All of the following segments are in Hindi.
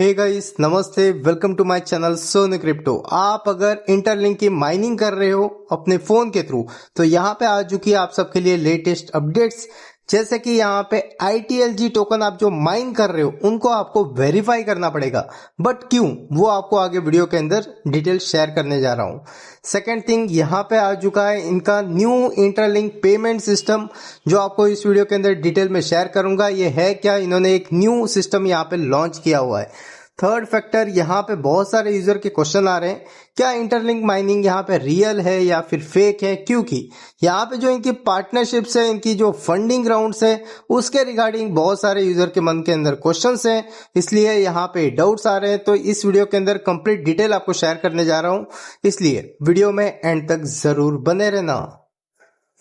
हे गाइस, नमस्ते, welcome to my channel Sonu crypto. आप अगर इंटरलिंक की माइनिंग कर रहे हो अपने फोन के थ्रू तो यहाँ पे आ चुकी है आप सबके लिए लेटेस्ट अपडेट्स। जैसे कि यहाँ पे ITLG टोकन आप जो माइन कर रहे हो उनको आपको वेरीफाई करना पड़ेगा, बट क्यों, वो आपको आगे वीडियो के अंदर डिटेल शेयर करने जा रहा हूँ। सेकेंड थिंग, यहाँ पे आ चुका है इनका न्यू इंटरलिंक पेमेंट सिस्टम, जो आपको इस वीडियो के अंदर डिटेल में शेयर करूंगा। ये है क्या, इन्होंने एक न्यू सिस्टम यहाँ पे लॉन्च किया हुआ है। थर्ड फैक्टर, यहाँ पे बहुत सारे यूजर के क्वेश्चन आ रहे हैं, क्या इंटरलिंक माइनिंग यहाँ पे रियल है या फिर फेक है, क्योंकि यहाँ पे जो इनकी पार्टनरशिप्स है, इनकी जो फंडिंग राउंड्स है, उसके रिगार्डिंग बहुत सारे यूजर के मन के अंदर क्वेश्चंस हैं, इसलिए यहाँ पे डाउट्स आ रहे हैं। तो इस वीडियो के अंदर कंप्लीट डिटेल आपको शेयर करने जा रहा हूँ, इसलिए वीडियो में एंड तक जरूर बने रहना।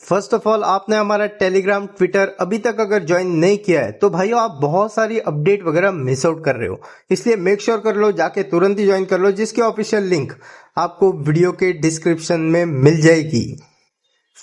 फर्स्ट ऑफ ऑल, आपने हमारा टेलीग्राम, ट्विटर अभी तक अगर ज्वाइन नहीं किया है तो भाइयों आप बहुत सारी अपडेट वगैरह मिस आउट कर रहे हो, इसलिए मेक श्योर कर लो, जाके तुरंत ही ज्वाइन कर लो, जिसके ऑफिशियल लिंक आपको वीडियो के डिस्क्रिप्शन में मिल जाएगी।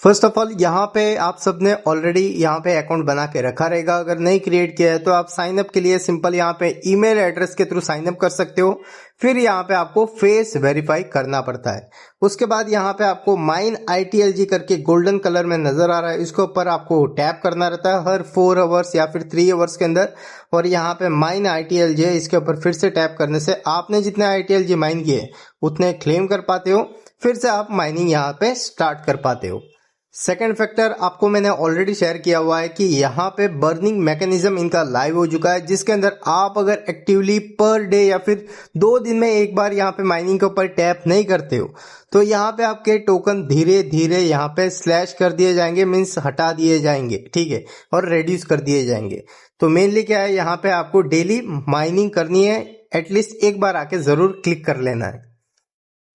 फर्स्ट ऑफ ऑल, यहाँ पे आप सबने ऑलरेडी यहाँ पे अकाउंट बना के रखा रहेगा। अगर नहीं क्रिएट किया है तो आप साइन अप के लिए सिंपल यहाँ पे ईमेल एड्रेस के थ्रू साइन अप कर सकते हो। फिर यहाँ पे आपको फेस वेरीफाई करना पड़ता है। उसके बाद यहाँ पे आपको माइन ITLG करके गोल्डन कलर में नजर आ रहा है, इसके ऊपर आपको टैप करना रहता है हर 4 आवर्स या फिर 3 आवर्स के अंदर। और यहाँ पे माइन ITLG है, इसके ऊपर फिर से टैप करने से आपने जितने ITLG माइन किए उतने क्लेम कर पाते हो, फिर से आप माइनिंग यहाँ पे स्टार्ट कर पाते हो। सेकेंड फैक्टर आपको मैंने ऑलरेडी शेयर किया हुआ है कि यहाँ पे बर्निंग मैकेनिज्म इनका लाइव हो चुका है, जिसके अंदर आप अगर एक्टिवली पर डे या फिर 2 दिन में एक बार यहाँ पे माइनिंग के ऊपर टैप नहीं करते हो तो यहाँ पे आपके टोकन धीरे धीरे यहाँ पे स्लैश कर दिए जाएंगे, मीन्स हटा दिए जाएंगे, ठीक है, और रेड्यूस कर दिए जाएंगे। तो मेनली क्या है, यहाँ पे आपको डेली माइनिंग करनी है, एटलीस्ट एक बार आके जरूर क्लिक कर लेना है।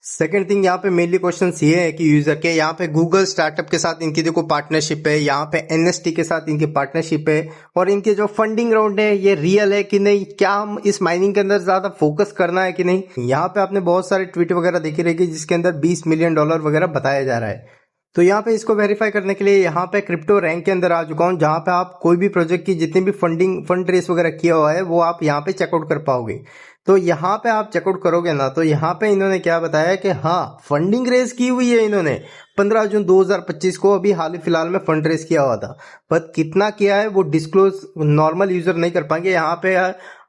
सेकेंड थिंग, यहाँ पे मेनली क्वेश्चन ये है कि यूजर के यहाँ पे गूगल स्टार्टअप के साथ इनकी देखो पार्टनरशिप है, यहाँ पे NST के साथ इनकी पार्टनरशिप है, और इनके जो फंडिंग राउंड है ये रियल है कि नहीं, क्या हम इस माइनिंग के अंदर ज्यादा फोकस करना है कि नहीं। यहाँ पे आपने बहुत सारे ट्वीट वगैरह देखी रहेगी जिसके अंदर $20 मिलियन वगैरह बताया जा रहा है। तो यहाँ पे इसको वेरीफाई करने के लिए यहाँ पे क्रिप्टो रैंक के अंदर आ चुका हूँ, जहाँ पे आप कोई भी प्रोजेक्ट की जितनी भी फंड रेस वगैरह किया हुआ है वो आप यहाँ पे चेकआउट कर पाओगे। तो यहाँ पे आप चेकआउट करोगे ना, तो यहाँ पे इन्होंने क्या बताया कि हाँ, फंडिंग रेस की हुई है इन्होंने 15 जून 2025 को, अभी हाल ही फिलहाल में फंड रेस किया हुआ था, पर कितना किया है वो डिस्क्लोज नॉर्मल यूजर नहीं कर पाएंगे। यहाँ पे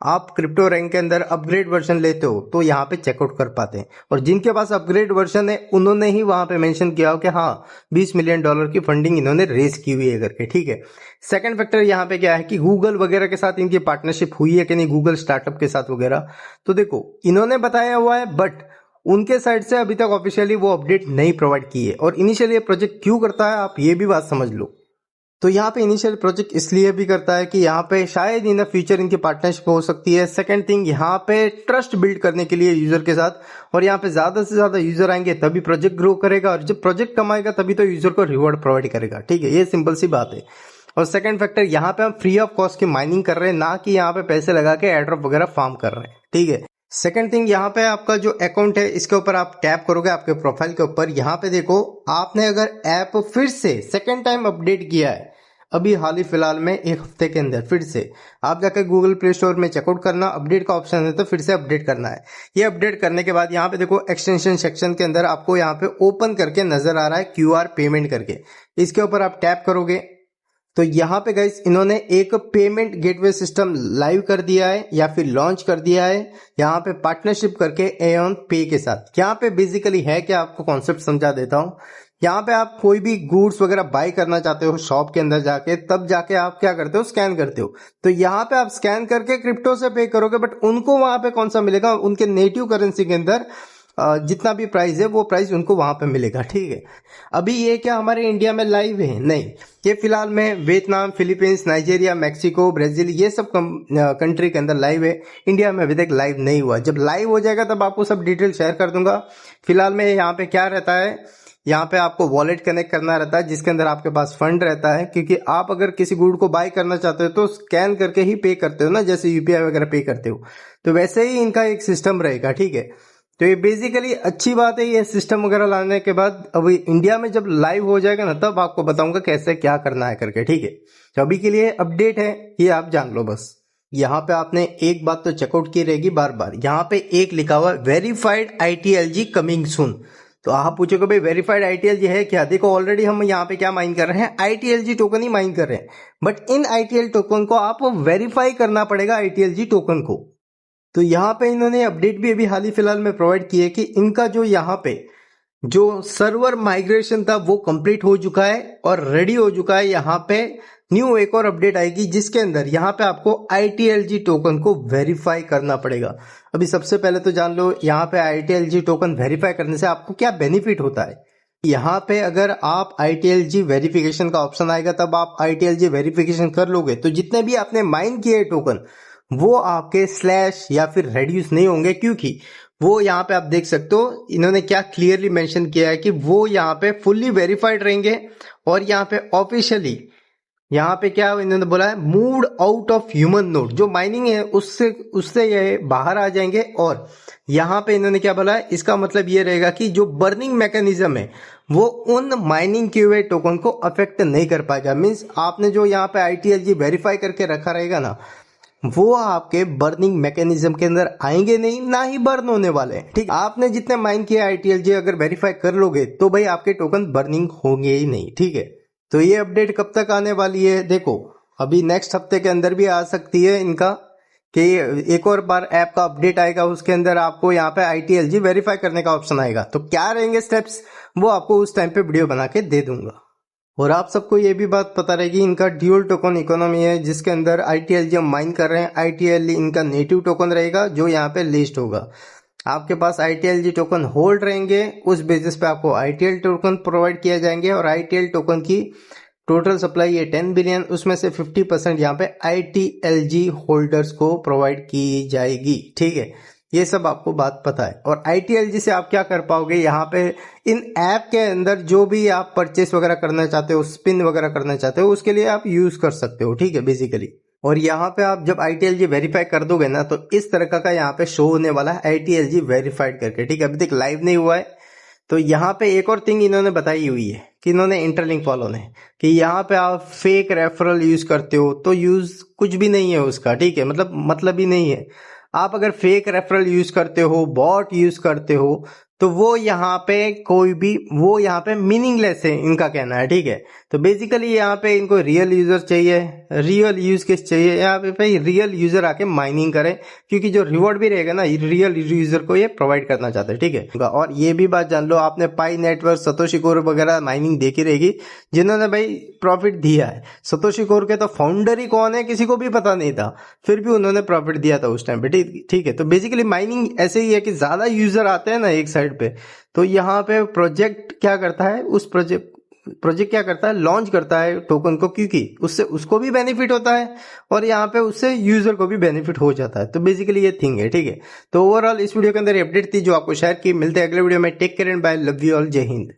आप क्रिप्टो रैंक के अंदर अपग्रेड वर्जन लेते हो तो यहाँ पे चेकआउट कर पाते हैं, और जिनके पास अपग्रेड वर्जन है उन्होंने ही वहां पे मेंशन किया हो कि हाँ $20 मिलियन की फंडिंग इन्होंने रेस की हुई है करके, ठीक है। सेकंड फैक्टर यहाँ पे क्या है कि गूगल वगैरह के साथ इनकी पार्टनरशिप हुई है कि नहीं, गूगल स्टार्टअप के साथ वगैरह। तो देखो, इन्होंने बताया हुआ है, बट उनके साइड से अभी तक ऑफिशियली वो अपडेट नहीं प्रोवाइड की है। और इनिशियली ये प्रोजेक्ट क्यों करता है, आप ये भी बात समझ लो। तो यहाँ पे इनिशियल प्रोजेक्ट इसलिए भी करता है कि यहाँ पे शायद इन द फ्यूचर इनकी पार्टनरशिप हो सकती है। सेकंड थिंग, यहाँ पे ट्रस्ट बिल्ड करने के लिए यूजर के साथ, और यहाँ पे ज्यादा से ज्यादा यूजर आएंगे तभी प्रोजेक्ट ग्रो करेगा, और जब प्रोजेक्ट कमाएगा तभी तो यूजर को रिवॉर्ड प्रोवाइड करेगा, ठीक है, ये सिंपल सी बात है। और सेकंड फैक्टर, यहाँ पे हम फ्री ऑफ कॉस्ट की माइनिंग कर रहे हैं, ना कि यहाँ पे पैसे लगा के एयरड्रॉप वगैरह फार्म कर रहे हैं, ठीक है। सेकंड थिंग, यहाँ पे आपका जो अकाउंट है इसके ऊपर आप टैप करोगे आपके प्रोफाइल के ऊपर, यहाँ पे देखो आपने अगर ऐप फिर से सेकंड टाइम अपडेट किया है अभी हाल ही फिलहाल में 1 हफ्ते के अंदर, फिर से आप जाकर गूगल प्ले स्टोर में चेकआउट करना, अपडेट का ऑप्शन है तो फिर से अपडेट करना है। ये अपडेट करने के बाद यहाँ पे देखो एक्सटेंशन सेक्शन के अंदर आपको यहाँ पे ओपन करके नजर आ रहा है QR पेमेंट करके, इसके ऊपर आप टैप करोगे तो यहाँ पे गाइस इन्होंने एक पेमेंट गेटवे सिस्टम लाइव कर दिया है या फिर लॉन्च कर दिया है, यहाँ पे पार्टनरशिप करके एऑन पे के साथ। यहाँ पे बेसिकली है क्या, आपको कॉन्सेप्ट समझा देता हूँ। यहाँ पे आप कोई भी गुड्स वगैरह बाय करना चाहते हो शॉप के अंदर जाके, तब जाके आप क्या करते हो, स्कैन करते हो। तो यहाँ पे आप स्कैन करके क्रिप्टो से पे करोगे, बट उनको वहां पे कौन सा मिलेगा, उनके नेटिव करेंसी के अंदर जितना भी प्राइस है वो प्राइस उनको वहां पे मिलेगा, ठीक है। अभी ये क्या हमारे इंडिया में लाइव है, नहीं, ये फिलहाल में Vietnam, Philippines, Nigeria, Mexico, Brazil, ये सब कंट्री के अंदर लाइव है। इंडिया में अभी तक लाइव नहीं हुआ, जब लाइव हो जाएगा तब आपको सब डिटेल शेयर कर दूंगा। फिलहाल में यहाँ पे क्या रहता है, यहाँ पे आपको वॉलेट कनेक्ट करना रहता है जिसके अंदर आपके पास फंड रहता है, क्योंकि आप अगर किसी गुड को बाय करना चाहते हो तो स्कैन करके ही पे करते हो ना, जैसे UPI वगैरह पे करते हो, तो वैसे ही इनका एक सिस्टम रहेगा, ठीक है। तो ये बेसिकली अच्छी बात है, ये सिस्टम वगैरह लाने के बाद अभी इंडिया में जब लाइव हो जाएगा ना तब आपको बताऊंगा कैसे क्या करना है करके, ठीक है। तो अभी के लिए अपडेट है, ये आप जान लो बस। यहाँ पे आपने एक बात तो चेकआउट की रहेगी बार बार, यहाँ पे एक लिखा हुआ वेरीफाइड ITLG कमिंग सून। तो आप पूछोगे भाई वेरीफाइड ITLG है क्या? देखो ऑलरेडी हम यहाँ पे क्या माइन कर रहे हैं, ITLG टोकन ही माइन कर रहे हैं, बट इन ITL टोकन को आप वेरीफाई करना पड़ेगा ITLG टोकन को। तो यहाँ पे इन्होंने अपडेट भी अभी हाल ही फिलहाल में प्रोवाइड की है कि इनका जो यहाँ पे जो सर्वर माइग्रेशन था वो कंप्लीट हो चुका है और रेडी हो चुका है। यहाँ पे न्यू एक और अपडेट आएगी जिसके अंदर यहाँ पे आपको ITLG टोकन को वेरीफाई करना पड़ेगा। अभी सबसे पहले तो जान लो यहाँ पे ITLG टोकन वेरीफाई करने से आपको क्या बेनिफिट होता है। यहाँ पे अगर आप ITLG वेरिफिकेशन का ऑप्शन आएगा तब आप ITLG वेरिफिकेशन कर लोगे तो जितने भी आपने माइन किए टोकन वो आपके स्लैश या फिर रेड्यूस नहीं होंगे, क्योंकि वो यहाँ पे आप देख सकते हो इन्होंने क्या क्लियरली मेंशन किया है कि वो यहाँ पे फुल्ली वेरीफाइड रहेंगे। और यहाँ पे ऑफिशियली यहाँ पे क्या इन्होंने बोला है, moved out of human node, जो माइनिंग है उससे ये बाहर आ जाएंगे। और यहाँ पे इन्होंने क्या बोला है, इसका मतलब ये रहेगा कि जो बर्निंग मैकेनिज्म है वो उन माइनिंग किए हुए टोकन को अफेक्ट नहीं कर पाएगा। मीन्स आपने जो यहाँ पे ITLG वेरीफाई करके रखा रहेगा ना, वो आपके बर्निंग मैकेनिज्म के अंदर आएंगे नहीं, ना ही बर्न होने वाले हैं। ठीक, आपने जितने माइन किया ITLG अगर वेरीफाई कर लोगे तो भाई आपके टोकन बर्निंग होंगे ही नहीं। ठीक है, तो ये अपडेट कब तक आने वाली है? देखो अभी नेक्स्ट हफ्ते के अंदर भी आ सकती है इनका, कि एक और बार ऐप का अपडेट आएगा, उसके अंदर आपको यहाँ पे ITLG वेरीफाई करने का ऑप्शन आएगा। तो क्या रहेंगे स्टेप्स वो आपको उस टाइम पे वीडियो बना के दे दूंगा। और आप सबको ये भी बात पता रहेगी इनका ड्यूल टोकन इकोनॉमी है, जिसके अंदर ITLG हम माइन कर रहे हैं। ITLG इनका नेटिव टोकन रहेगा जो यहाँ पे लिस्ट होगा। आपके पास ITLG टोकन होल्ड रहेंगे, उस बेसिस पे आपको ITL टोकन प्रोवाइड किए जाएंगे। और ITL टोकन की टोटल सप्लाई है 10 बिलियन, उसमें से 50% यहाँ पे ITLG होल्डर्स को प्रोवाइड की जाएगी। ठीक है, ये सब आपको बात पता है। और ITLG से आप क्या कर पाओगे, यहाँ पे इन ऐप के अंदर जो भी आप परचेस वगैरह करना चाहते हो, स्पिन वगैरह करना चाहते हो, उसके लिए आप यूज कर सकते हो। ठीक है, बेसिकली। और यहाँ पे आप जब ITLG वेरीफाई कर दोगे ना तो इस तरह का यहाँ पे शो होने वाला है ITLG वेरीफाइड करके। ठीक है, अभी तक लाइव नहीं हुआ है। तो यहाँ पे एक और थिंग इन्होंने बताई हुई है कि इन्होंने इंटरलिंक फॉलो ने, कि यहाँ पे आप फेक रेफरल यूज करते हो तो यूज कुछ भी नहीं है उसका। ठीक है, मतलब ही नहीं है। आप अगर फेक रेफरल यूज करते हो, बॉट यूज करते हो, तो वो यहाँ पे वो यहाँ पे मीनिंगलेस है, इनका कहना है। ठीक है, तो बेसिकली यहाँ पे इनको रियल यूजर चाहिए, रियल यूज केस चाहिए। यहाँ पे भाई रियल यूजर आके माइनिंग करें, क्योंकि जो रिवॉर्ड भी रहेगा ना रियल यूजर को ये प्रोवाइड करना चाहते हैं। ठीक है, और ये भी बात जान लो, आपने पाई नेटवर्क, सतोशी कोर वगैरह माइनिंग देखी रहेगी, जिन्होंने भाई प्रॉफिट दिया है। सतोशी कोर के तो फाउंडर ही कौन है किसी को भी पता नहीं था, फिर भी उन्होंने प्रॉफिट दिया था उस टाइम पे। ठीक है, तो बेसिकली माइनिंग ऐसे ही है कि ज्यादा यूजर आते हैं ना एक साइड पे, तो यहाँ पे प्रोजेक्ट क्या करता है, उस प्रोजेक्ट क्या करता है, लॉन्च करता है टोकन को, क्योंकि उससे उसको भी बेनिफिट होता है और यहाँ पे उससे यूजर को भी बेनिफिट हो जाता है। तो बेसिकली ये थिंग है। ठीक है, तो ओवरऑल इस वीडियो के अंदर अपडेट थी जो आपको शेयर की। मिलते हैं अगले वीडियो में। Take care and bye, love you all, जय हिंद।